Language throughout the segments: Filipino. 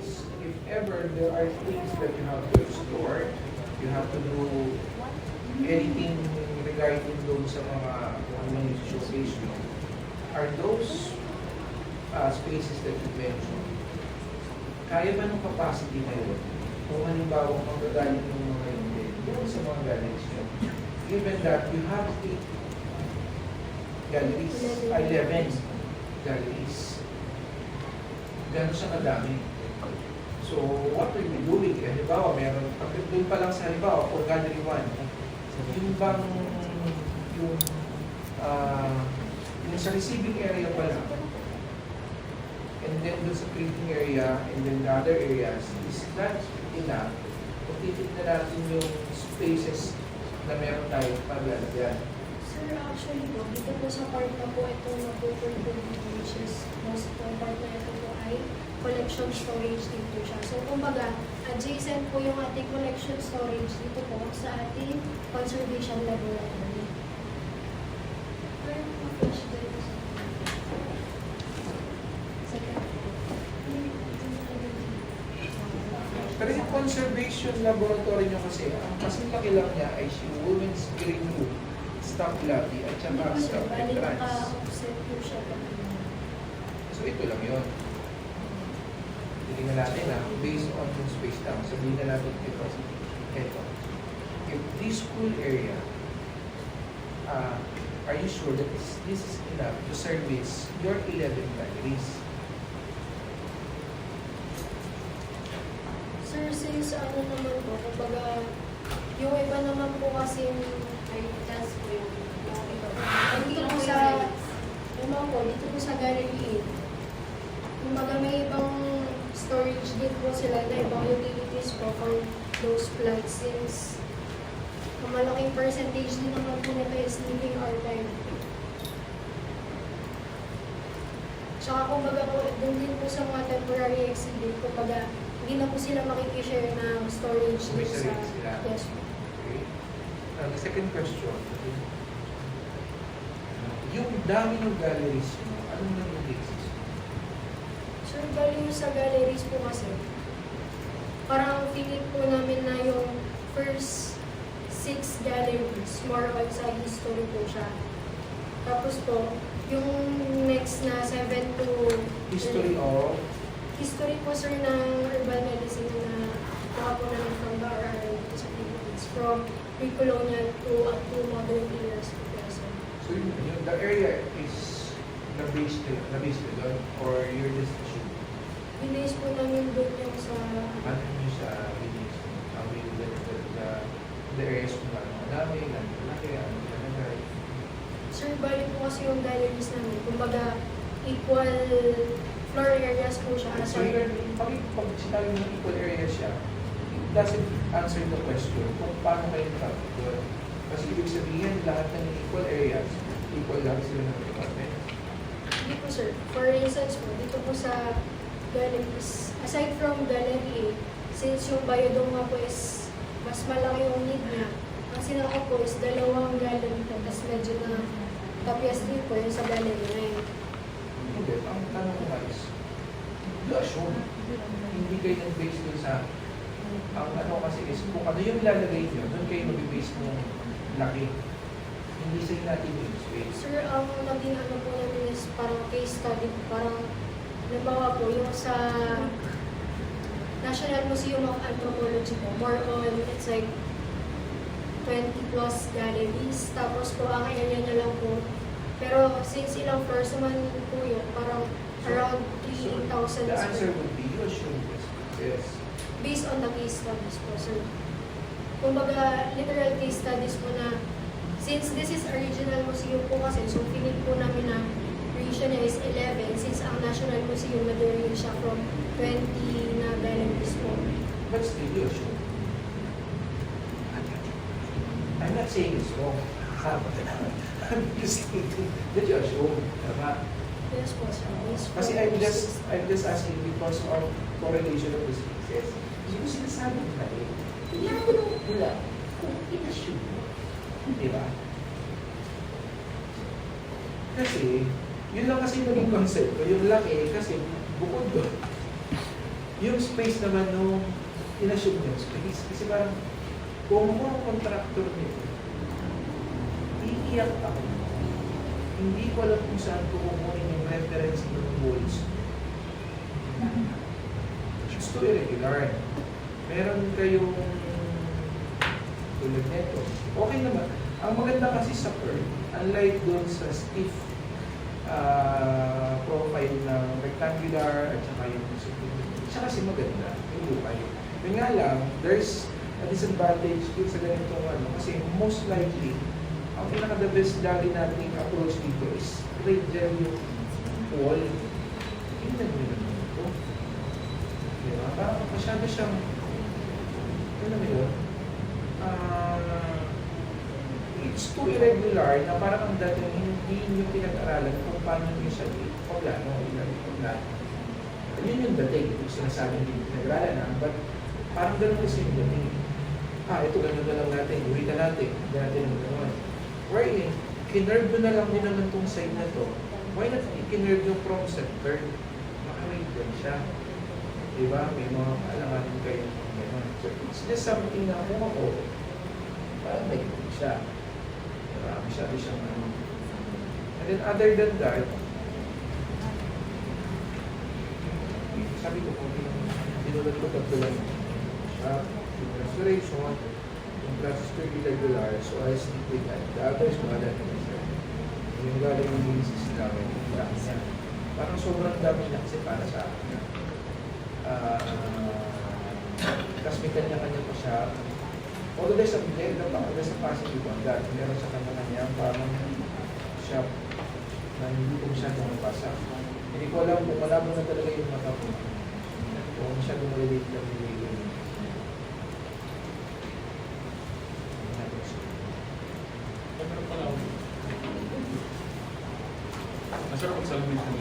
is, if ever there are things that you have to explore, you have to do anything regarding doon sa mga ano yung showcase mo, are those spaces that you mentioned, kaya ba ng capacity na yun? Kung halimbawa magagaling ng mga hindi, doon sa mga galleries nyo, given that you have 8 galleries, 11 galleries, gano'n siya kadami. So, what will be doing? Halimbawa, meron, doon pa lang sa halimbawa, for gallery 1, yung bang, yung, yung sa receiving area pa lang, and then doon sa printing area, and then the other areas, is that enough? Kung titignan natin yung spaces na meron tayo paglalagyan. Sir, actually po, dito po sa part na po itong na-cover po dito, which is most ng part na ito po ay collection storage dito siya. So, kumbaga, adjacent po yung ating collection storage dito po sa ating conservation laboratory. Pero mga flash dito sa Pero yung conservation laboratory nyo kasi, ang kasing laki lang niya ay si Women's Green Room, Staff Lobby, at saka Staff bali Entrance. naka-offset po siya pa. So ito lang yun. Tingnan natin based on yung space lang, sabihin na natin ito. Ito. If this school area, are you sure that this is enough to service your 11 galleries? Sir, since ano naman po, kumbaga, yung iba naman po kasi ay task po yung iba. Dito po sa, yung mga po, dito po sa gallery 8, kumbaga may ibang storage din po sila na ibang utilities po for those plants since ang malaking percentage din naman po nito is living archive. Tsaka kumbaga po, dun din po sa mga temporary exhibit, kumbaga, hindi na po sila makikishare ng storage May dun sa... sarili sila. Yes po. Okay. The second question, yung dami ng galleries mo, anong naging basis? Sir, bali sa galleries po kasi, parang feeling po namin na yung first 6 galleries, more on sa history po siya. Tapos po, yung next na 7 to... History of? History po sir ng herbal medicine na mga po namin from the RRA sa Philippines, from pre-colonial to up to modern eras po po sir. So the area is na-based doon or you're just assuming? Binays po namin doon yung sa... Ano nyo sa release? How will the areas kung ano madami, ano malaki, ano malagay? Sir, bali po kasi yung galleries namin, kumbaga equal floor areas po siya. So pag sinabi mo equal area siya, it doesn't answer the question kung paano kayo traffic doon. Kasi ibig sabihin, lahat ng equal areas, equal lang sila ng department. Hindi po sir. For instance po, dito po sa galleries, aside from gallery A, since yung biodome po is mas malaki yung need niya, ang sinako po is 2 gallery po, tapos medyo na tapyas din po yung sa gallery 9. Hindi, ang tanong ko nga is, you assume, hindi kayo nag-base dun sa, ang ano kasi is, kung ano yung lalagay nyo, doon kayo mag-base ng laki. Hindi sa natin yung space. Sir, ang naging ano po namin is parang case study, parang nabawa po yung sa National Museum of Anthropology po, more on, it's like 20 plus galleries, tapos po ang area niya lang po. Pero since ilang floors naman po yun, parang around 3,000 The answer square. would be, you assume this. Yes. Based on the case studies po, sir. Kumbaga, literal case studies po na, since this is original museum po kasi, so feeling po namin na region niya is 11, since ang National Museum, nag-range siya from 20 na galleries po. But still, you assume. I'm not saying it's wrong. I'm just thinking that you assume. Tama? Yes po, sir. Yes po. Kasi I'm just asking because of correlation of the spaces. Kasi kung sinasabi mo na yan mo nung mula kung in-assume mo. Di ba? Kasi, yun lang kasi yung naging concept ko. Yung laki, kasi bukod doon, Yung space naman nung inassume yung space. Kasi parang, kung ako ang contractor nito, iiyak ako. Hindi ko alam kung saan ko kukunin yung reference ng walls. It's too irregular. Meron kayong tulad nito. Okay naman. Ang maganda kasi sa curve, unlike doon sa stiff profile ng rectangular at saka yung siya kasi maganda, yung lupay. Yun nga lang, there's a disadvantage dito sa ganitong ano, kasi most likely, ang pinaka-the best lagi nating approach dito is radial yung wall. Tingnan nyo naman ito. Diba? Parang masyado siyang, ano mo yun? It's too irregular na parang ang dating hindi nyo pinag-aralan kung paano nyo siya paglano, paglano. Yun yung dating, yung sinasabi hindi pinag-aralan na, but parang ganun kasi yung dating. Ito ganun na lang natin, gawin na natin, hindi natin yung gano'n. Wherein, kinerve na lang din naman itong side na to. Why not kinerve yung from center? Makamate din siya. Diba? May mga alanganin kayo ng gano'n. So, it's just something na kung ako, parang may good siya. Masyado siyang ano. And then other than that, sabi ko kung dinulad ko tatlo lang yung restoration, yung process to irregular, so I stick with that. The others, mga dati yung galing yung misis namin, yung dami niya. Parang sobrang dami niya kasi para sa akin. Tapos may kanya-kanya pa siya. Although there's a positive on that. Meron sa kanya-kanya parang shop na hindi ko masyadong mapasa. Hindi ko alam kung malabo na talaga yung mata ko. Kung masyadong maliliit lang nililiit. Masarap ang salamin ko.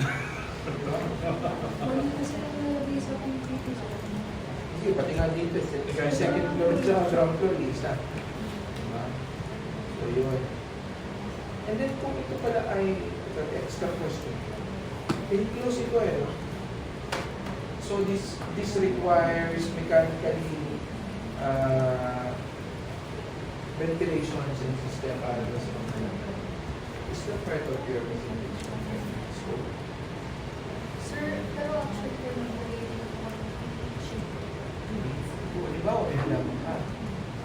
Mali kasi ang nalagay sa PPT. Sige, pati nga dito. Second floor sa ground floor, isa. Diba? So, yun. And then, kung ito pala ay extra question, enclose ito eh. No? So, this requires mechanically ventilation system para sa mga is the part of your ventilation. So, Sir, pero actually po nakalagay din ako ng sheet. kung halimbawa, may halaman ka.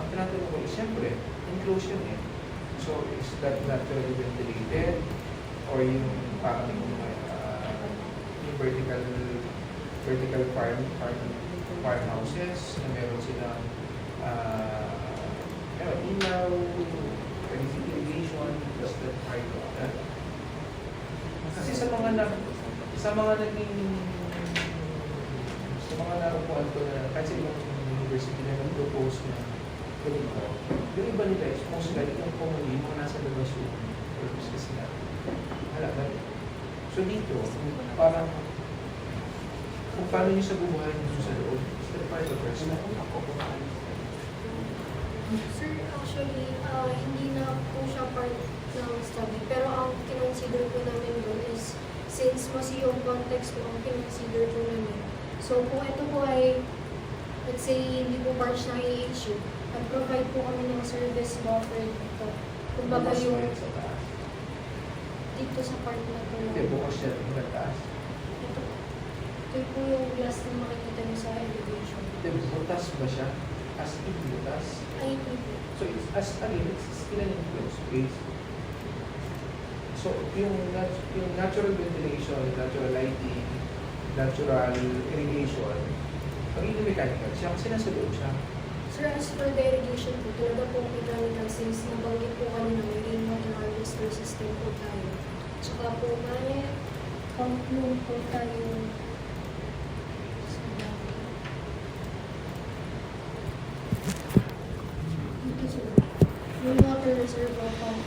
Ang tinatanong ko is, siyempre, enclose yun eh. So, is that naturally ventilated? Or yung parang yung vertical farmhouses na meron silang ilaw, basic irrigation, plus that part of that. Kasi sa mga nakukuhan ko na kahit sa ibang university na nag-propose na ganito, yung iba nila is most likely yung commonly yung mga nasa labas yung purpose kasi na halaman. So dito, parang kung paano nyo sa bubuhayin nyo sa loob, is that part of the person? Sir, actually, hindi na po siya part ng study. Pero ang kinonsider po namin doon is, since museum context po ang kinonsider po namin. So, kung ito po ay, let's say, hindi po part siya ng AHU, nag-provide po kami ng service buffer dito. Kumbaga Bukas yung mo yun sa taas. dito sa part na to. Hindi, bukas siya rin sa taas. Ito po yung glass na makikita niyo sa elevation. Hindi, butas ba siya? As in butas? Ay, hindi. So it's still an enclosed space. So yung natural ventilation, natural lighting, natural irrigation, pagiging mechanical siya kasi nasa loob siya. Sir, as for the irrigation po, talaga po mechanical since nabanggit po kanina may rainwater harvester system po tayo. Tsaka po may pump room po tayo. Dito sir. Yung water reservoir pump.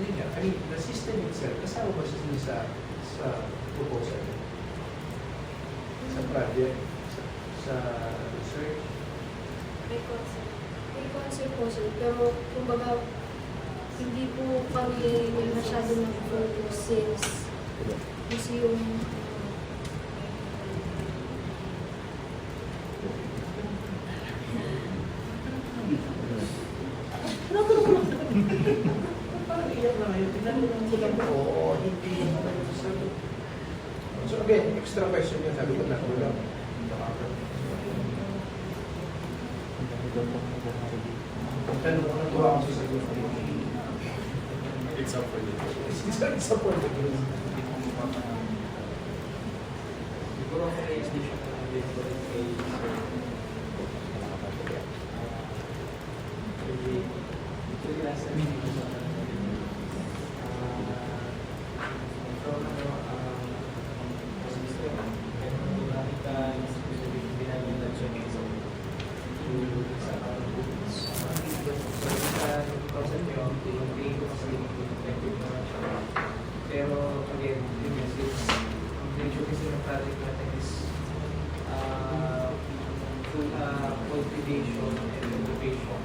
Yun nga, I mean, the system itself, kasama ba siya sa proposal? Sa project? Sa research? May concept. May concept po sir, pero kumbaga hindi po kami masyado nag-focus since museum Ayun, tinanong ko lang po, hindi naman sabi. So again, extra question yun, sabi ko na lang. Tanong ko na to ako sa sagot. It's up for you. Isa po na Siguro ako na extension na lang din ko rin kay Actually, last time hindi ko sa nagkaroon kasi gusto ko pero nakita yung specific binagyan siya ngayon sa books. Sa 2012, yung pay ko kasi effective naman siya. Pero again, yung message, ang nature kasi ng project natin is full cultivation and innovation.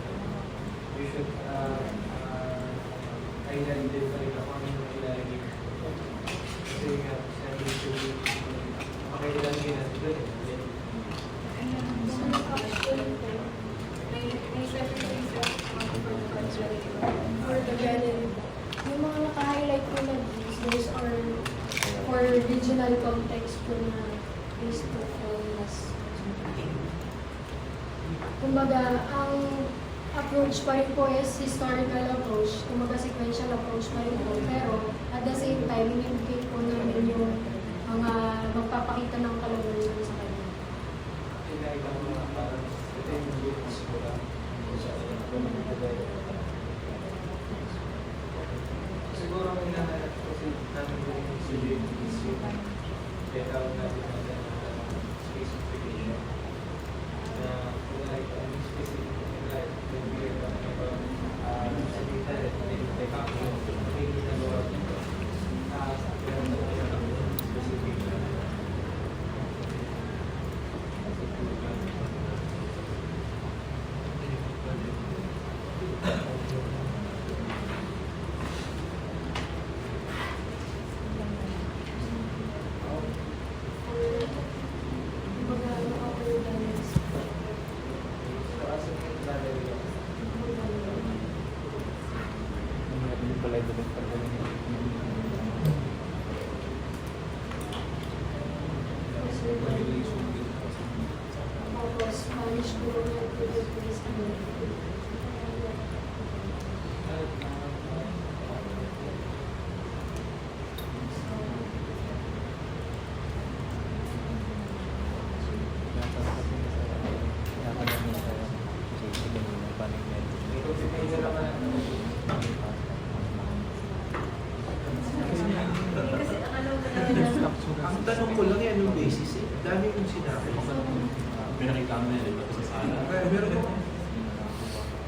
We should highlight din pa rin ako ang ilalagay. Kasi nga, sabi ko, makailalagay natin doon. For the gallery, yung mga naka-highlight ko na those are for regional context po na based to foreigners. Kumbaga, ang approach pa rin po is historical approach, kumbaga sequential approach pa rin po, pero at the same time, in-indicate po namin yung mga magpapakita ng kalagayan sa kanya. Pinakita ko na parang ito yung books ko lang. Siguro ang hinahanap kasi namin yung subject is yung tinatawag natin na specification. Na kung like any specific like when we are talking about sa data that may backup may ginagawa dito. Meron tayo ng specification. Kumbaga, naka-organize. So as a gallery, Tapos, Spanish po na place kami. medyo naman Ang tanong ko lang yan, yung basis eh. Dami mong sinabi. Pinakita mo na yun sa sala. Kaya meron ko.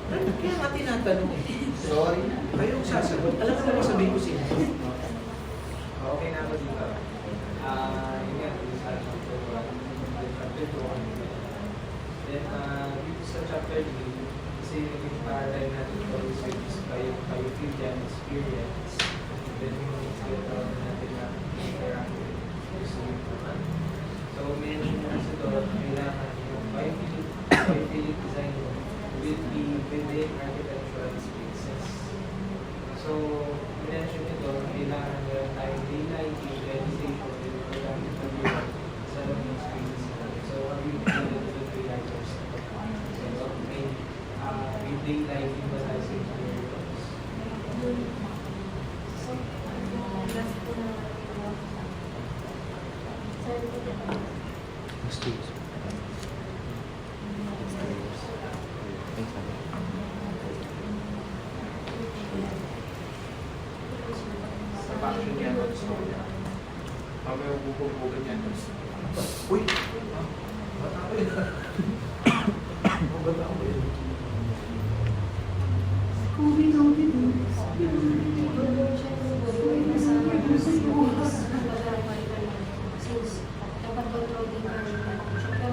Kaya nga tinatanong eh. Sorry. Kayong sasagot. Alam mo naman sabihin ko sino. okay na ako dito. Yun nga, sa chapter 1, chapter 2, then dito sa chapter 3, kasi yung paradigm natin always is biophilia experience. Then yung tinatawag natin na interactive. So, mention na sa doon, kailangan yung biophilic design will be within architectural spaces. So, mention ito, kailangan meron tayong daylighting, vegetation, and productive material sa loob ng spaces natin. So, what we do with the daylighters? So, with daylighting ba tayo sa materials? So, last po na sorry po na. Sa fashion yan, ang story. Mamaya bububugan yan. Uy! Bata ko yun. Bata ko yun. Since dapat control din kami.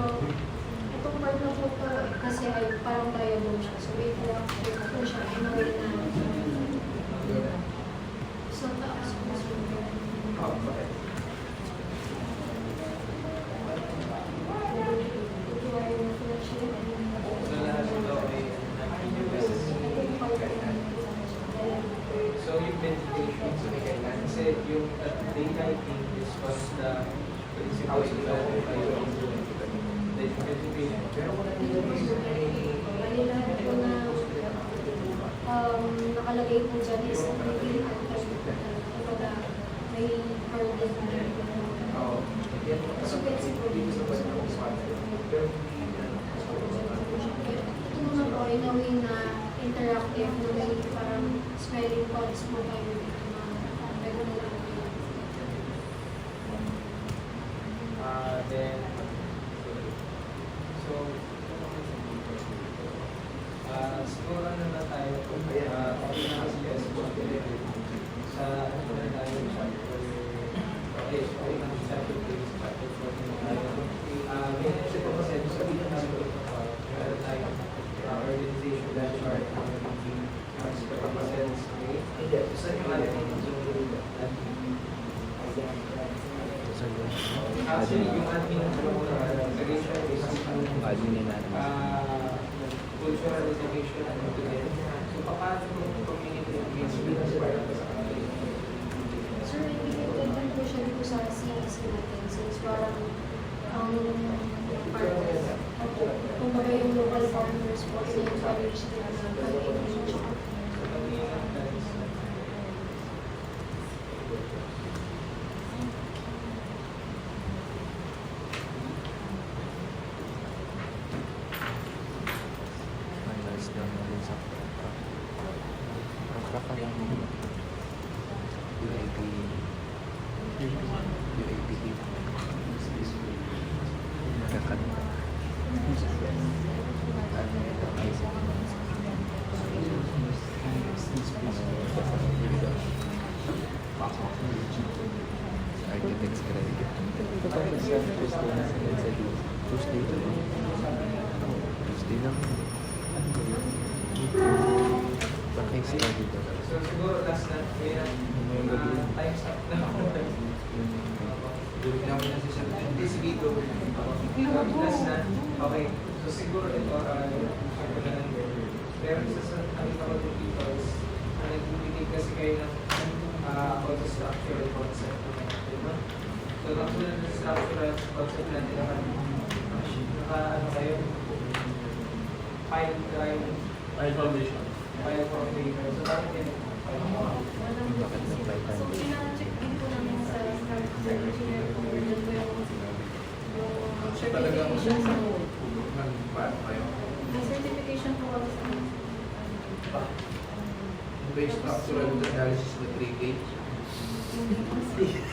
nakalagay po dyan is hindi po kumbaga may burden na Oo. Yan. So, kasi po Dito sa basta ng partner. Pero hindi ito naman po in a way na interactive, na may parang smiling pods po kayo dito na pwede na lang. Then, so, siguro ano na tayo, kasi na kasi sa ano na tayo, chapter, okay, chapter 3, chapter 4 na tayo. May kasi po kasi sabihin na namin ito pa, meron tayo organization that chart, represents, okay? Hindi. Isa yung alam mo. Actually, yung ating organization is cultural education and education. So, paano yung community engagement para sa kanila? Sir, ibigay din po siya dito sa CEC natin since parang ang partners, kumbaga yung local farmers po, in-encourage nila na pag-engage. So, kanina, that's Architects credit. Ito ba sa Tuesday na sila sa Tuesday ito ba? Tuesday lang. Bakit sila dito? so, siguro last na, kaya time's up na ako. Gawin namin na si Sir. Hindi, sige, gawin. Last na, okay. So, siguro ito, ako na lang din. Pero isa sa nakita ko dito is, nagbibigay kasi kayo ng about the structural concept. Diba? So, nakulat ng structural concept natin ano kayo? File drive, File foundation. file foundation. So, bakit din? Bakit na flight So, time? pina-check din po namin sa engineer po, yun po yung Kasi talagang certification sa paano kayo? may certification po kami sa Ba yung structural analysis na 3K?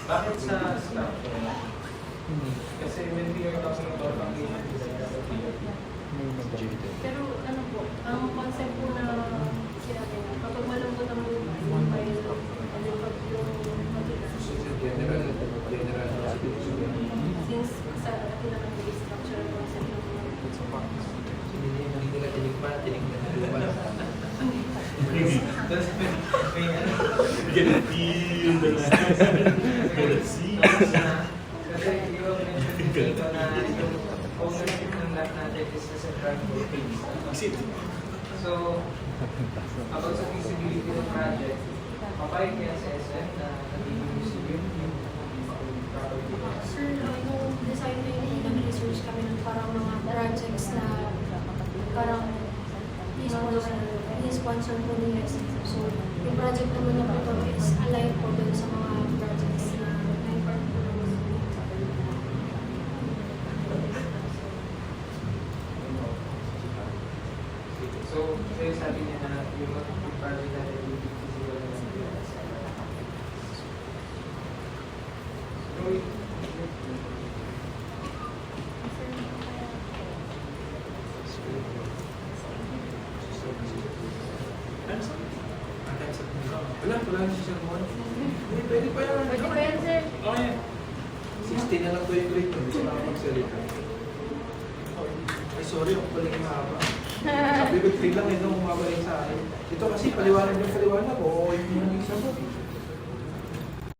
Bakit sa structure? Kasi when we are talking about foundation design, Pero ano po, ang concept po na sinabi na kapag malambot ang lupa, yung file, ano pag yung matigas. General. Since sa atin naman yung structural concept ng Hindi nila tinigman nila. Tapos may ano, Get a feel the Get a see. kasi yung mention dito na yung ownership ng lot natin is sa central phase. So, about sa feasibility ng project, papayag yan sa SM na nagiging distribute yung property. Sir, yung design na yun, nag-research kami ng parang mga projects na parang i-sponsor po ni SM. So, yung project naman na po is aligned po dun sa mga projects na may part po naman. So, kaya sabi niya na yung project natin will be feasible naman. So, Wala na si Sir Mon. Hindi, pwede pa yan. Pwede ba yan, sir? Oh, yeah. 16 na lang po yung grade ko. Hindi ko nakapagsalita. Ay, sorry, ako pala yung mahaba. Sabi ko, 3 lang nung umabalik sa akin. Ito kasi paliwanag. Oo, yung isa mo.